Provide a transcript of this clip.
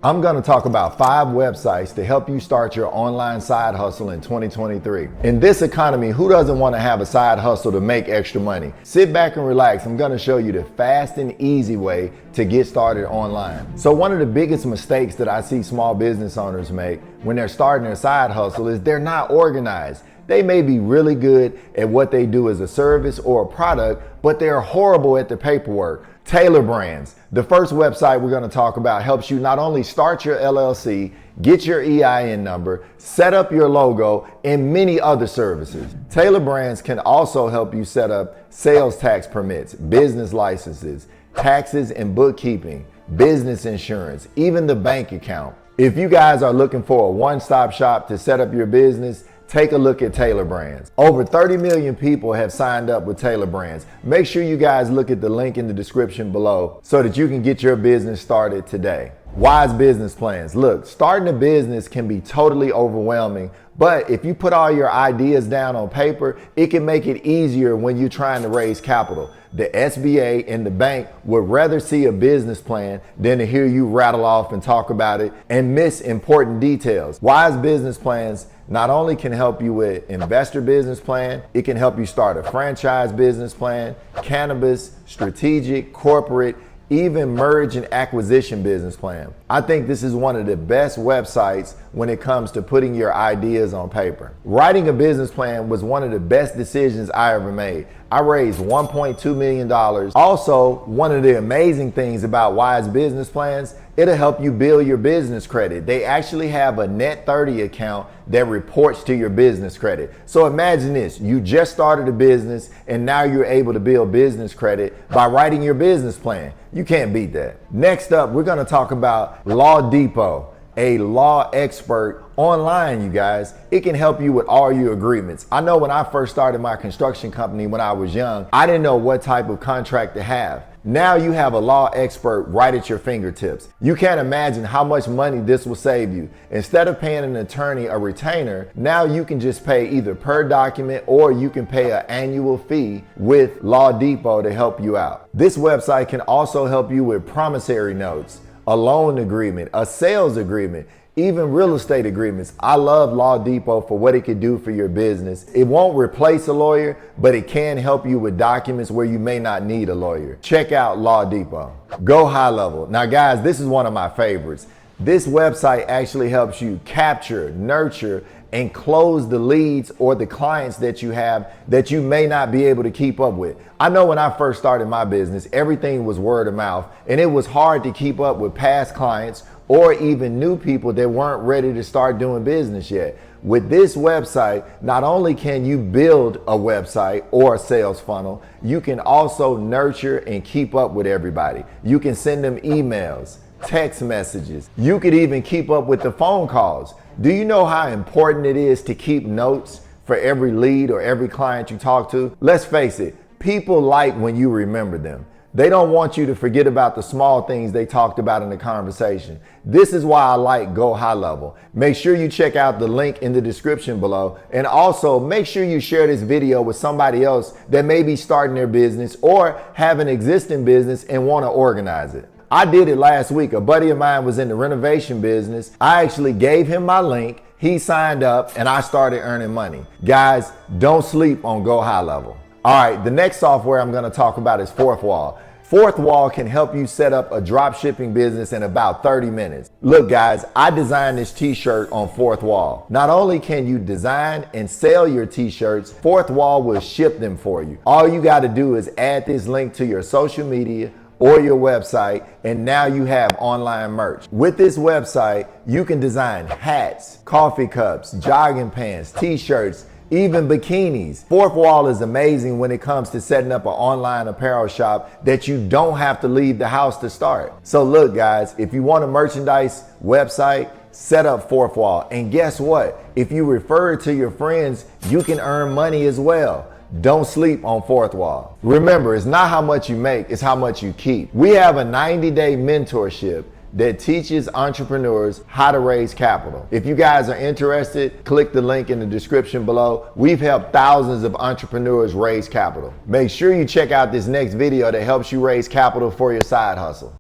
I'm going to talk about 5 websites to help you start your online side hustle in 2023. In this economy, who doesn't want to have a side hustle to make extra money? Sit back and relax. I'm going to show you the fast and easy way to get started online. So one of the biggest mistakes that I see small business owners make when they're starting their side hustle is they're not organized. They may be really good at what they do as a service or a product, but they're horrible at the paperwork. Tailor Brands, the first website we're going to talk about, helps you not only start your LLC, get your EIN number, set up your logo, and many other services. Tailor Brands can also help you set up sales tax permits, business licenses, taxes and bookkeeping, business insurance, even the bank account. If you guys are looking for a one-stop shop to set up your business, take a look at Tailor Brands. Over 30 million people have signed up with Tailor Brands. Make sure you guys look at the link in the description below so that you can get your business started today. Wise business plans. Look, starting a business can be totally overwhelming, but if you put all your ideas down on paper, it can make it easier when you're trying to raise capital. The SBA and the bank would rather see a business plan than to hear you rattle off and talk about it and miss important details. Wise business plans not only can help you with investor business plan, it can help you start a franchise business plan, cannabis, strategic, corporate, even merge and acquisition business plan. I think this is one of the best websites when it comes to putting your ideas on paper. Writing a business plan was one of the best decisions I ever made. I raised $1.2 million. Also, one of the amazing things about Wise Business Plans, it'll help you build your business credit. They actually have a net 30 account that reports to your business credit. So imagine this, you just started a business and now you're able to build business credit by writing your business plan. You can't beat that. Next up, we're gonna talk about Law Depot, a law expert online, you guys. It can help you with all your agreements. I know when I first started my construction company when I was young, I didn't know what type of contract to have. Now you have a law expert right at your fingertips. You can't imagine how much money this will save you. Instead of paying an attorney a retainer, now you can just pay either per document or you can pay an annual fee with Law Depot to help you out. This website can also help you with promissory notes, a loan agreement, a sales agreement, even real estate agreements. I love Law Depot for what it can do for your business. It won't replace a lawyer, but it can help you with documents where you may not need a lawyer. Check out Law Depot. Go High Level. Now guys, this is one of my favorites. This website actually helps you capture, nurture, and close the leads or the clients that you have that you may not be able to keep up with. I know when I first started my business, everything was word of mouth, and it was hard to keep up with past clients or even new people that weren't ready to start doing business yet. With this website, not only can you build a website or a sales funnel, you can also nurture and keep up with everybody. You can send them emails, text messages. You could even keep up with the phone calls. Do you know how important it is to keep notes for every lead or every client you talk to? Let's face it, people like when you remember them. They don't want you to forget about the small things they talked about in the conversation. This is why I like Go High Level. Make sure you check out the link in the description below, and also make sure you share this video with somebody else that may be starting their business or have an existing business and want to organize it. I did it last week. A buddy of mine was in the renovation business. I actually gave him my link. He signed up and I started earning money. Guys, don't sleep on Go High Level. All right, the next software I'm going to talk about is Fourth Wall. Fourth Wall can help you set up a drop shipping business in about 30 minutes. Look guys, I designed this t-shirt on Fourth Wall. Not only can you design and sell your t-shirts, Fourth Wall will ship them for you. All you got to do is add this link to your social media or your website, and now you have online merch. With this website, you can design hats, coffee cups, jogging pants, t-shirts, even bikinis. Fourth Wall is amazing when it comes to setting up an online apparel shop that you don't have to leave the house to start. So look guys, if you want a merchandise website, set up Fourth Wall. And guess what? If you refer it to your friends, you can earn money as well. Don't sleep on Fourth Wall. Remember, it's not how much you make, it's how much you keep. We have a 90-day mentorship that teaches entrepreneurs how to raise capital. If you guys are interested, click the link in the description below. We've helped thousands of entrepreneurs raise capital. Make sure you check out this next video that helps you raise capital for your side hustle.